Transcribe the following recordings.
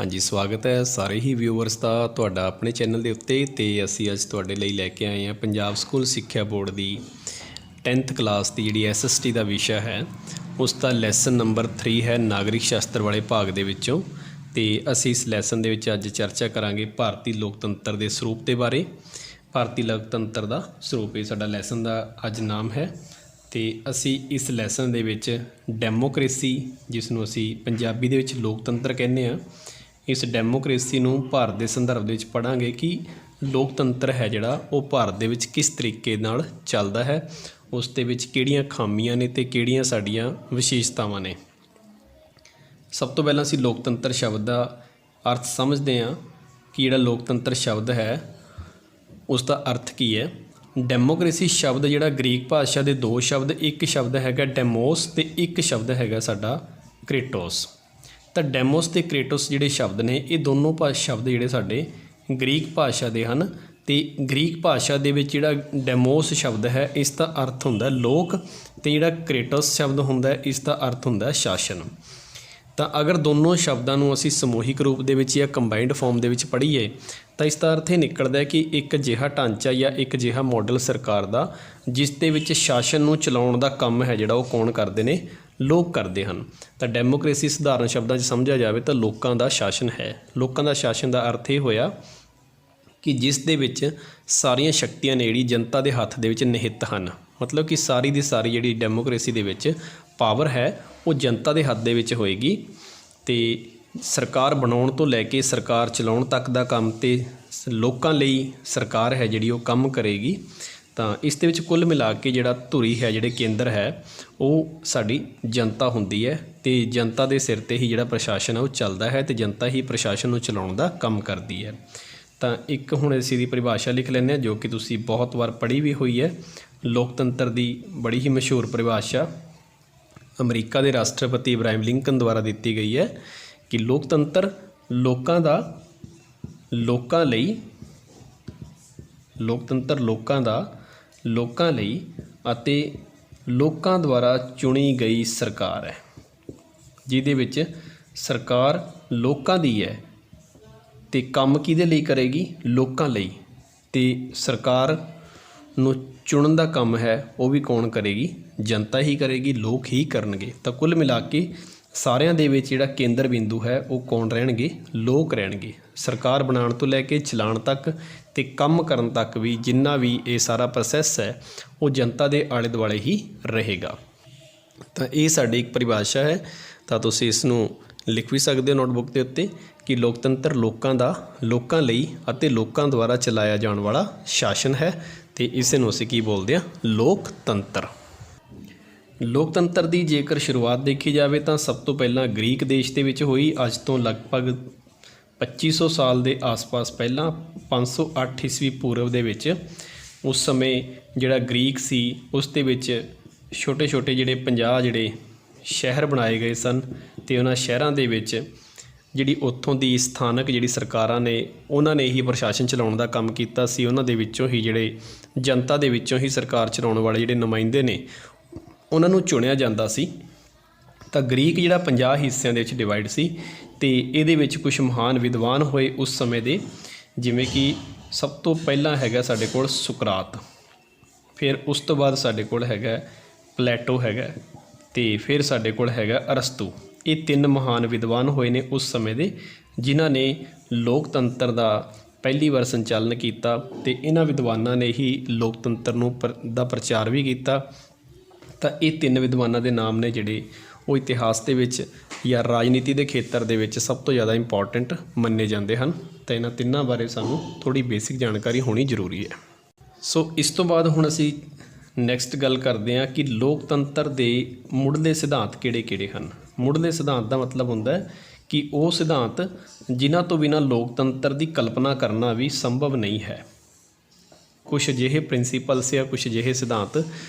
जी स्वागत है सारे ही व्यूअर्स का तुहाडा अपने चैनल के उत्ते ते असी अज तुहाडे लई लैके आए हैं पंजाब स्कूल सिक्ख्या बोर्ड की 10th क्लास की जिहड़ी SST का विषय है उसका लैसन नंबर 3 है नागरिक शास्त्र वाले भाग दे विचों ते असी इस लैसन दे विच अज चर्चा करांगे भारतीय लोकतंत्र के स्वरूप के बारे। भारतीय लोकतंत्र का स्वरूप ये साडा लैसन का अज नाम है। तो असी इस लैसन दे विच डैमोक्रेसी जिसनों असी पंजाबी दे विच लोकतंत्र कहने आ, इस डैमोक्रेसी नूं भारत के संदर्भ दे विच पढ़ांगे कि लोकतंत्र है जिहड़ा वो भारत दे विच किस तरीके नाल चलदा है, उस दे विच किहड़ियां खामियां ने ते किहड़ियां साडीआं विशेषतावां ने। सब तो पहलां असी लोकतंत्र शब्द का अर्थ समझते हैं कि जिहड़ा लोकतंत्र शब्द है उसका अर्थ की है। डैमोक्रेसी शब्द जिहड़ा ग्रीक भाषा के दो शब्द, एक शब्द हैगा डेमोस ते एक शब्द हैगा साडा क्रेटोस। तो डेमोस ते क्रेटोस जिहड़े शब्द ने ये दोनों शब्द जिहड़े साडे ग्रीक भाषा के हैं। तो ग्रीक भाषा दे विच जिहड़ा डेमोस शब्द है इसका अर्थ हुंदा लोक ते जिहड़ा क्रेटोस शब्द हुंदा इसका अर्थ हुंदा शासन। तो अगर दोनों शब्दों को असी समूहिक रूप दे विच या कंबाइंड फॉर्म दे विच पढ़ीए तो इसका अर्थ ये निकलता है कि एक अजिहा ढांचा या एक अजिहा मॉडल सरकार का जिस दे विच शासन नूं चलाउण दा काम है जिहड़ा वो कौन करते हैं, लोग करते हैं। तो डैमोक्रेसी सधारण शब्दों में समझा जाए तो लोगों का शासन है। लोगों का शासन का अर्थ ये होया कि जिस दे विच सारियां शक्तियां ने जिहड़ी जनता के हत्थ दे विच निहित हैं, मतलब कि सारी दी सारी जिहड़ी डैमोक्रेसी दे विच पावर है वो जनता के हत्थ दे विच होएगी। ते सरकार बनाउण तो लैके सरकार चलाउण तक दा काम ते लोकां लई सरकार है जिहड़ी वो काम करेगी। तो इस दे विच कुल मिला के जिहड़ा धुरी है जिहड़े केंद्र है वो साडी जनता हुंदी है ते जनता दे सिर ते ही जिहड़ा प्रशासन है वो चलदा है ते जनता ही प्रशासन नूं चलाउण दा काम करदी है। तो एक हुण असीं दी परिभाषा लिख लैंदे जो कि तुसीं बहुत बार पढ़ी भी हुई है। लोकतंत्र दी बड़ी ही मशहूर परिभाषा अमरीका के राष्ट्रपति इब्राहिम लिंकन द्वारा दी गई है कि लोकतंत्र लोकां दा लोकां लई लोकतंत्र लोकां दा लोकां लई अते लोकां द्वारा चुनी गई सरकार है, जिहदे विच सरकार लोकां दी है ते काम किहदे लई करेगी, लोकां लई। ते सरकार नूं चुनन दा काम है वो भी कौन करेगी, जनता ही करेगी, लोग ही करनगे। तो कुल मिला के सारिਆਂ ਦੇ ਵਿੱਚ ਜਿਹੜਾ ਕੇਂਦਰ ਬਿੰਦੂ है वो कौन ਰਹਿਣਗੇ, लोग ਰਹਿਣਗੇ। सरकार बनाने तो लैके चलाण तक ते काम करन तक भी जिन्ना भी ये सारा प्रोसैस है वो जनता के आले दुआले ही रहेगा। तो ये साडी एक परिभाषा है। तो तुसीं इस नूं लिख भी सकते हो नोटबुक के उत्ते कि लोकतंत्र लोकां दा लोकां लई अते लोकां द्वारा चलाया जाने वाला शासन है। तो इस नूं असीं की बोलते हैं, लोकतंत्र। लोकतंत्र की जेकर शुरुआत देखी जाए तो सब तो पहला ग्रीक देश के विच हुई, अज तो लगभग 2500 साल के आस पास पहला 508 ईस्वी पूर्व दे विच उस समय जिहड़ा ग्रीक सी उस दे विच छोटे छोटे जिहड़े 50 जिहड़े शहर बनाए गए सन ते उन्हां शहरां दे विच जिहड़ी उत्थों दी स्थानक जिहड़ी सरकारां ने उन्हां ने ही प्रशासन चलाउण दा काम कीता सी। उन्हां दे विचों ही जिहड़े जनता दे विचों ही सरकार चलाउण वाले जिहड़े नुमाइंदे ने उन्हां नूं चुणिया जांदा सी। तो ग्रीक जिहड़ा 50 हिस्सिਆਂ ਦੇ ਵਿੱਚ डिवाइड सी ते ਇਹਦੇ ਵਿੱਚ कुछ महान विद्वान होए उस समय ਦੇ, जिवें कि सब तो पहला हैगा साडे कोल सुकरात, फिर उस तो बाद साडे कोल हैगा प्लेटो हैगा ते फिर साडे कोल हैगा अरस्तु। ये 3 महान विद्वान होए ने उस समय दे जिन्हां ने लोकतंत्र का पहली बार संचालन किया ते इन्हां विद्वानां ने ही लोकतंत्र नूं दा प्रचार भी किया। तो ये 3 विद्वानां दे नाम ने जिहड़े वो इतिहास के विच या राजनीति के खेत्र के विच सब तो ज़्यादा इंपॉर्टेंट मन्ने जाते हैं। तो इन्हां तिन्हां बारे सानूं थोड़ी बेसिक जानकारी होनी जरूरी है। सो इस तो बाद हुण असीं नैक्सट गल करते हैं कि लोकतंत्र के मुढ़ले सिद्धांत किहड़े-किहड़े हैं। मुढ़ले सिद्धांत का मतलब हुंदा है कि वो सिद्धांत जिन्हां तो बिना लोकतंत्र की कल्पना करना भी संभव नहीं है। कुछ अजिहे प्रिंसीपल्स या कुछ अजिहे सिद्धांत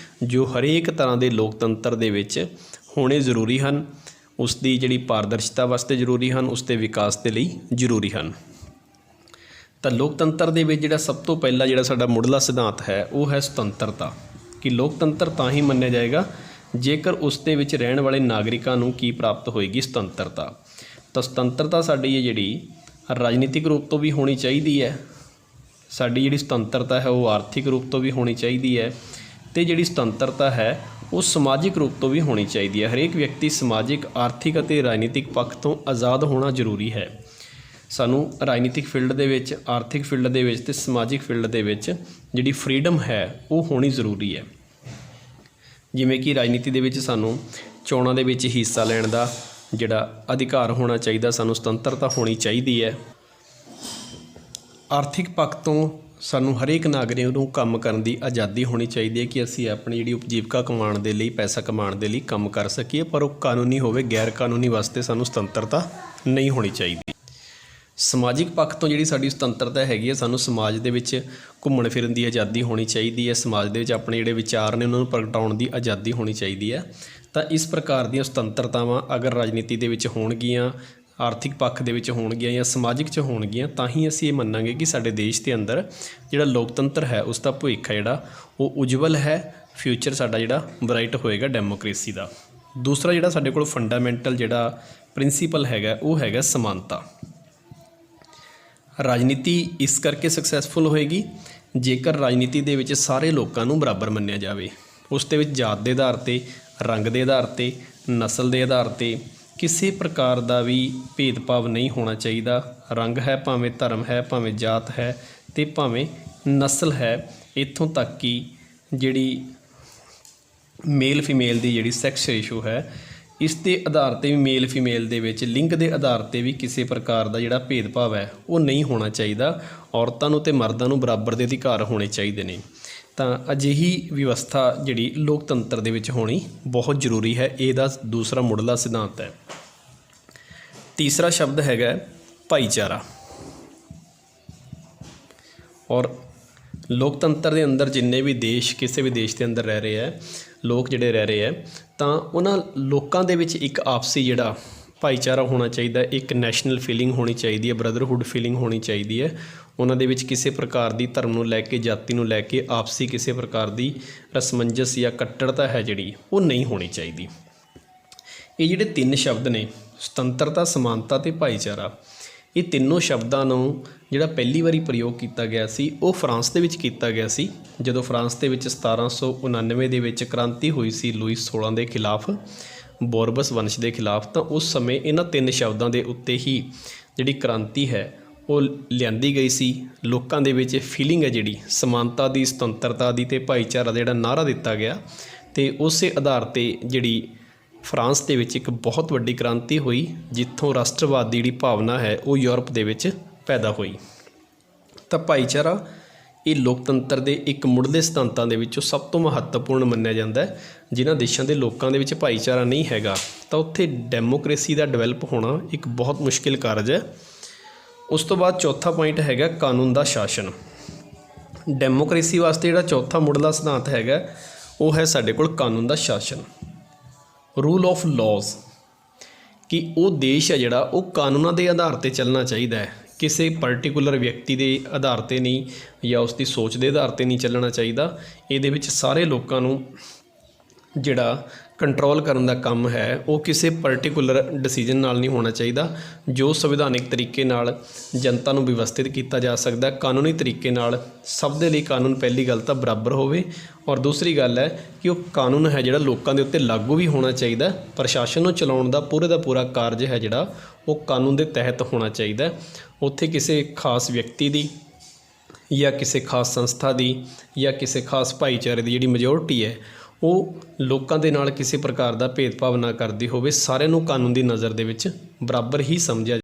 जो हरेक तरह के लोकतंत्र दे विच होने जरूरी हैं, उसकी जिहड़ी पारदर्शिता वास्ते जरूरी हैं, उसके विकास के लिए जरूरी हैं। तो लोकतंत्र दे विच जिहड़ा सब तो पहला जिहड़ा साडा मुढ़ला सिद्धांत है वो है सुतंत्रता, कि लोकतंत्र तां ही मन्निया जाएगा जेकर उस दे विच रहण वाले नागरिकां नूं की प्राप्त होएगी, सुतंत्रता। ਤਾਂ ਸੁਤੰਤਰਤਾ ਸਾਡੀ ਹੈ ਜਿਹੜੀ ਰਾਜਨੀਤਿਕ ਰੂਪ ਤੋਂ ਵੀ ਹੋਣੀ ਚਾਹੀਦੀ ਹੈ, ਸਾਡੀ ਜਿਹੜੀ ਸੁਤੰਤਰਤਾ ਹੈ ਉਹ ਆਰਥਿਕ ਰੂਪ ਤੋਂ ਵੀ ਹੋਣੀ ਚਾਹੀਦੀ ਹੈ, ਅਤੇ ਜਿਹੜੀ ਸੁਤੰਤਰਤਾ ਹੈ ਉਹ ਸਮਾਜਿਕ ਰੂਪ ਤੋਂ ਵੀ ਹੋਣੀ ਚਾਹੀਦੀ ਹੈ। ਹਰੇਕ ਵਿਅਕਤੀ ਸਮਾਜਿਕ, ਆਰਥਿਕ ਅਤੇ ਰਾਜਨੀਤਿਕ ਪੱਖ ਤੋਂ ਆਜ਼ਾਦ ਹੋਣਾ ਜ਼ਰੂਰੀ ਹੈ। ਸਾਨੂੰ ਰਾਜਨੀਤਿਕ ਫੀਲਡ ਦੇ ਵਿੱਚ, ਆਰਥਿਕ ਫੀਲਡ ਦੇ ਵਿੱਚ ਅਤੇ ਸਮਾਜਿਕ ਫੀਲਡ ਦੇ ਵਿੱਚ ਜਿਹੜੀ ਫਰੀਡਮ ਹੈ ਉਹ ਹੋਣੀ ਜ਼ਰੂਰੀ ਹੈ। ਜਿਵੇਂ ਕਿ ਰਾਜਨੀਤੀ ਦੇ ਵਿੱਚ ਸਾਨੂੰ ਚੋਣਾਂ ਦੇ ਵਿੱਚ ਹਿੱਸਾ ਲੈਣ ਦਾ ਜਿਹੜਾ ਅਧਿਕਾਰ ਹੋਣਾ ਚਾਹੀਦਾ, ਸਾਨੂੰ ਸੁਤੰਤਰਤਾ ਹੋਣੀ ਚਾਹੀਦੀ ਹੈ। ਆਰਥਿਕ ਪੱਖ ਤੋਂ ਸਾਨੂੰ ਹਰੇਕ ਨਾਗਰਿਕ ਨੂੰ ਕੰਮ ਕਰਨ ਦੀ ਆਜ਼ਾਦੀ ਹੋਣੀ ਚਾਹੀਦੀ ਹੈ ਕਿ ਅਸੀਂ ਆਪਣੀ ਜਿਹੜੀ ਉਪਜੀਵਕਾ ਕਮਾਉਣ ਦੇ ਲਈ, ਪੈਸਾ ਕਮਾਉਣ ਦੇ ਲਈ ਕੰਮ ਕਰ ਸਕੀਏ, ਪਰ ਉਹ ਕਾਨੂੰਨੀ ਹੋਵੇ। ਗੈਰ ਕਾਨੂੰਨੀ ਵਾਸਤੇ ਸਾਨੂੰ ਸੁਤੰਤਰਤਾ ਨਹੀਂ ਹੋਣੀ ਚਾਹੀਦੀ। ਸਮਾਜਿਕ ਪੱਖ ਤੋਂ ਜਿਹੜੀ ਸਾਡੀ ਸੁਤੰਤਰਤਾ ਹੈਗੀ ਹੈ, ਸਾਨੂੰ ਸਮਾਜ ਦੇ ਵਿੱਚ ਘੁੰਮਣ ਫਿਰਨ ਦੀ ਆਜ਼ਾਦੀ ਹੋਣੀ ਚਾਹੀਦੀ ਹੈ। ਸਮਾਜ ਦੇ ਵਿੱਚ ਆਪਣੇ ਜਿਹੜੇ ਵਿਚਾਰ ਨੇ ਉਹਨਾਂ ਨੂੰ ਪ੍ਰਗਟਾਉਣ ਦੀ ਆਜ਼ਾਦੀ ਹੋਣੀ ਚਾਹੀਦੀ ਹੈ। ਤਾਂ ਇਸ ਪ੍ਰਕਾਰ ਦੀਆਂ ਸੁਤੰਤਰਤਾਵਾਂ ਅਗਰ ਰਾਜਨੀਤੀ ਦੇ ਵਿੱਚ ਹੋਣਗੀਆਂ, ਆਰਥਿਕ ਪੱਖ ਦੇ ਵਿੱਚ ਹੋਣਗੀਆਂ ਜਾਂ ਸਮਾਜਿਕ 'ਚ ਹੋਣਗੀਆਂ, ਤਾਂ ਹੀ ਅਸੀਂ ਇਹ ਮੰਨਾਂਗੇ ਕਿ ਸਾਡੇ ਦੇਸ਼ ਦੇ ਅੰਦਰ ਜਿਹੜਾ ਲੋਕਤੰਤਰ ਹੈ ਉਸ ਦਾ ਭਵਿੱਖ ਹੈ ਜਿਹੜਾ ਉਹ ਉਜਵਲ ਹੈ। ਫਿਊਚਰ ਸਾਡਾ ਜਿਹੜਾ ਬਰਾਈਟ ਹੋਏਗਾ ਡੈਮੋਕ੍ਰੇਸੀ ਦਾ। ਦੂਸਰਾ ਜਿਹੜਾ ਸਾਡੇ ਕੋਲ ਫੰਡਾਮੈਂਟਲ ਜਿਹੜਾ ਪ੍ਰਿੰਸੀਪਲ ਹੈਗਾ ਉਹ ਹੈਗਾ ਸਮਾਨਤਾ। ਰਾਜਨੀਤੀ ਇਸ ਕਰਕੇ ਸਕਸੈਸਫੁਲ ਹੋਏਗੀ ਜੇਕਰ ਰਾਜਨੀਤੀ ਦੇ ਵਿੱਚ ਸਾਰੇ ਲੋਕਾਂ ਨੂੰ ਬਰਾਬਰ ਮੰਨਿਆ ਜਾਵੇ। ਉਸ ਦੇ ਵਿੱਚ ਜਾਤ ਦੇ ਆਧਾਰ 'ਤੇ, ਰੰਗ ਦੇ ਆਧਾਰ 'ਤੇ, ਨਸਲ ਦੇ ਆਧਾਰ 'ਤੇ ਕਿਸੇ ਪ੍ਰਕਾਰ ਦਾ ਵੀ ਭੇਦਭਾਵ ਨਹੀਂ ਹੋਣਾ ਚਾਹੀਦਾ। ਰੰਗ ਹੈ, ਭਾਵੇਂ ਧਰਮ ਹੈ, ਭਾਵੇਂ ਜਾਤ ਹੈ ਅਤੇ ਭਾਵੇਂ ਨਸਲ ਹੈ। ਇੱਥੋਂ ਤੱਕ ਕਿ ਜਿਹੜੀ ਮੇਲ ਫੀਮੇਲ ਦੀ ਜਿਹੜੀ ਸੈਕਸ ਰੇਸ਼ੋ ਹੈ, ਇਸ ਦੇ ਆਧਾਰ 'ਤੇ ਵੀ ਮੇਲ ਫੀਮੇਲ ਦੇ ਵਿੱਚ ਲਿੰਗ ਦੇ ਆਧਾਰ 'ਤੇ ਵੀ ਕਿਸੇ ਪ੍ਰਕਾਰ ਦਾ ਜਿਹੜਾ ਭੇਦਭਾਵ ਹੈ ਉਹ ਨਹੀਂ ਹੋਣਾ ਚਾਹੀਦਾ। ਔਰਤਾਂ ਨੂੰ ਅਤੇ ਮਰਦਾਂ ਨੂੰ ਬਰਾਬਰ ਦੇ ਅਧਿਕਾਰ ਹੋਣੇ ਚਾਹੀਦੇ ਨੇ। ਤਾਂ ਅਜਿਹੀ ਵਿਵਸਥਾ ਜਿਹੜੀ ਲੋਕਤੰਤਰ ਦੇ ਵਿੱਚ ਹੋਣੀ ਬਹੁਤ ਜ਼ਰੂਰੀ ਹੈ। ਇਹਦਾ ਦੂਸਰਾ ਮੁੱਢਲਾ ਸਿਧਾਂਤ ਹੈ। ਤੀਸਰਾ ਸ਼ਬਦ ਹੈਗਾ ਭਾਈਚਾਰਾ। ਔਰ ਲੋਕਤੰਤਰ ਦੇ ਅੰਦਰ ਜਿੰਨੇ ਵੀ ਦੇਸ਼, ਕਿਸੇ ਵੀ ਦੇਸ਼ ਦੇ ਅੰਦਰ ਰਹਿ ਰਹੇ ਹੈ ਲੋਕ, ਜਿਹੜੇ ਰਹਿ ਰਹੇ ਹੈ, ਤਾਂ ਉਹਨਾਂ ਲੋਕਾਂ ਦੇ ਵਿੱਚ ਇੱਕ ਆਪਸੀ ਜਿਹੜਾ ਭਾਈਚਾਰਾ ਹੋਣਾ ਚਾਹੀਦਾ। ਇੱਕ ਨੈਸ਼ਨਲ ਫੀਲਿੰਗ ਹੋਣੀ ਚਾਹੀਦੀ ਹੈ, ਬ੍ਰਦਰਹੁੱਡ ਫੀਲਿੰਗ ਹੋਣੀ ਚਾਹੀਦੀ ਹੈ। ਉਹਨਾਂ ਦੇ ਵਿੱਚ ਕਿਸੇ ਪ੍ਰਕਾਰ ਦੀ ਧਰਮ ਨੂੰ ਲੈ ਕੇ, ਜਾਤੀ ਨੂੰ ਲੈ ਕੇ ਆਪਸੀ ਕਿਸੇ ਪ੍ਰਕਾਰ ਦੀ ਰਸਮੰਜਸ ਜਾਂ ਕੱਟੜਤਾ ਹੈ ਜਿਹੜੀ ਉਹ ਨਹੀਂ ਹੋਣੀ ਚਾਹੀਦੀ। ਇਹ ਜਿਹੜੇ ਤਿੰਨ ਸ਼ਬਦ ਨੇ, ਸੁਤੰਤਰਤਾ, ਸਮਾਨਤਾ ਅਤੇ ਭਾਈਚਾਰਾ, ਇਹ ਤਿੰਨੋਂ ਸ਼ਬਦਾਂ ਨੂੰ ਜਿਹੜਾ ਪਹਿਲੀ ਵਾਰੀ ਪ੍ਰਯੋਗ ਕੀਤਾ ਗਿਆ ਸੀ ਉਹ ਫਰਾਂਸ ਦੇ ਵਿੱਚ ਕੀਤਾ ਗਿਆ ਸੀ। ਜਦੋਂ ਫਰਾਂਸ ਦੇ ਵਿੱਚ 1799 ਦੇ ਵਿੱਚ ਕ੍ਰਾਂਤੀ ਹੋਈ ਸੀ ਲੂਈਸ 16 ਦੇ ਖਿਲਾਫ, ਬੋਰਬਸ ਵੰਸ਼ ਦੇ ਖਿਲਾਫ, ਤਾਂ ਉਸ ਸਮੇਂ ਇਹਨਾਂ ਤਿੰਨ ਸ਼ਬਦਾਂ ਦੇ ਉੱਤੇ ਹੀ ਜਿਹੜੀ ਕ੍ਰਾਂਤੀ ਹੈ ਉਹ ਲਿਆਂਦੀ ਗਈ ਸੀ। ਲੋਕਾਂ ਦੇ ਵਿੱਚ ਫੀਲਿੰਗ ਹੈ ਜਿਹੜੀ ਸਮਾਨਤਾ ਦੀ, ਸੁਤੰਤਰਤਾ ਦੀ ਅਤੇ ਭਾਈਚਾਰਾ ਦਾ ਜਿਹੜਾ ਨਾਅਰਾ ਦਿੱਤਾ ਗਿਆ, ਅਤੇ ਉਸੇ ਆਧਾਰ 'ਤੇ ਜਿਹੜੀ ਫਰਾਂਸ ਦੇ ਵਿੱਚ ਇੱਕ ਬਹੁਤ ਵੱਡੀ ਕ੍ਰਾਂਤੀ ਹੋਈ, ਜਿੱਥੋਂ ਰਾਸ਼ਟਰਵਾਦ ਦੀ ਜਿਹੜੀ ਭਾਵਨਾ ਹੈ ਉਹ ਯੂਰਪ ਦੇ ਵਿੱਚ ਪੈਦਾ ਹੋਈ। ਤਾਂ ਭਾਈਚਾਰਾ ਇਹ ਲੋਕਤੰਤਰ ਦੇ ਇੱਕ ਮੁੱਢਲੇ ਸਿਧਾਂਤਾਂ ਦੇ ਵਿੱਚੋਂ ਸਭ ਤੋਂ ਮਹੱਤਵਪੂਰਨ ਮੰਨਿਆ ਜਾਂਦਾ ਹੈ। ਜਿਨ੍ਹਾਂ ਦੇਸ਼ਾਂ ਦੇ ਲੋਕਾਂ ਦੇ ਵਿੱਚ ਭਾਈਚਾਰਾ ਨਹੀਂ ਹੈਗਾ ਤਾਂ ਉੱਥੇ ਡੈਮੋਕ੍ਰੇਸੀ ਦਾ ਡਿਵੈਲਪ ਹੋਣਾ ਇੱਕ ਬਹੁਤ ਮੁਸ਼ਕਿਲ ਕਾਰਜ ਹੈ। ਉਸ ਤੋਂ ਬਾਅਦ ਚੌਥਾ ਪੁਆਇੰਟ ਹੈਗਾ ਕਾਨੂੰਨ ਦਾ ਸ਼ਾਸਨ। ਡੈਮੋਕ੍ਰੇਸੀ ਵਾਸਤੇ ਜਿਹੜਾ ਚੌਥਾ ਮੁੱਢਲਾ ਸਿਧਾਂਤ ਹੈਗਾ ਉਹ ਹੈ ਸਾਡੇ ਕੋਲ ਕਾਨੂੰਨ ਦਾ ਸ਼ਾਸਨ, ਰੂਲ ਆਫ ਲਾਜ਼, ਕਿ ਉਹ ਦੇਸ਼ ਹੈ ਜਿਹੜਾ ਉਹ ਕਾਨੂੰਨਾਂ ਦੇ ਆਧਾਰ 'ਤੇ ਚੱਲਣਾ ਚਾਹੀਦਾ ਹੈ। ਕਿਸੇ ਪਰਟੀਕੂਲਰ ਵਿਅਕਤੀ ਦੇ ਆਧਾਰ 'ਤੇ ਨਹੀਂ ਜਾਂ ਉਸ ਦੀ ਸੋਚ ਦੇ ਆਧਾਰ 'ਤੇ ਨਹੀਂ ਚੱਲਣਾ ਚਾਹੀਦਾ। ਇਹਦੇ ਵਿੱਚ ਸਾਰੇ ਲੋਕਾਂ ਨੂੰ ਜਿਹੜਾ ਕੰਟਰੋਲ ਕਰਨ ਦਾ ਕੰਮ ਹੈ ਉਹ ਕਿਸੇ ਪਰਟੀਕੂਲਰ ਡਿਸੀਜਨ ਨਾਲ ਨਹੀਂ ਹੋਣਾ ਚਾਹੀਦਾ। ਜੋ ਸੰਵਿਧਾਨਿਕ ਤਰੀਕੇ ਨਾਲ ਜਨਤਾ ਨੂੰ ਵਿਵਸਥਿਤ ਕੀਤਾ ਜਾ ਸਕਦਾ, ਕਾਨੂੰਨੀ ਤਰੀਕੇ ਨਾਲ ਸਭ ਦੇ ਲਈ ਕਾਨੂੰਨ ਪਹਿਲੀ ਗੱਲ ਤਾਂ ਬਰਾਬਰ ਹੋਵੇ, ਔਰ ਦੂਸਰੀ ਗੱਲ ਹੈ ਕਿ ਉਹ ਕਾਨੂੰਨ ਹੈ ਜਿਹੜਾ ਲੋਕਾਂ ਦੇ ਉੱਤੇ ਲਾਗੂ ਵੀ ਹੋਣਾ ਚਾਹੀਦਾ। ਪ੍ਰਸ਼ਾਸਨ ਨੂੰ ਚਲਾਉਣ ਦਾ ਪੂਰਾ ਕਾਰਜ ਹੈ ਜਿਹੜਾ ਉਹ ਕਾਨੂੰਨ ਦੇ ਤਹਿਤ ਹੋਣਾ ਚਾਹੀਦਾ। ਉੱਥੇ ਕਿਸੇ ਖਾਸ ਵਿਅਕਤੀ ਦੀ ਜਾਂ ਕਿਸੇ ਖਾਸ ਸੰਸਥਾ ਦੀ ਜਾਂ ਕਿਸੇ ਖਾਸ ਭਾਈਚਾਰੇ ਦੀ ਜਿਹੜੀ ਮੈਜੋਰਟੀ ਹੈ ਉਹ ਲੋਕਾਂ ਦੇ ਨਾਲ ਕਿਸੇ ਪ੍ਰਕਾਰ ਦਾ ਭੇਦਭਾਵ ਨਾ ਕਰਦੀ ਹੋਵੇ। ਸਾਰਿਆਂ ਨੂੰ ਕਾਨੂੰਨ ਦੀ ਨਜ਼ਰ ਦੇ ਵਿੱਚ ਬਰਾਬਰ ਹੀ ਸਮਝਿਆ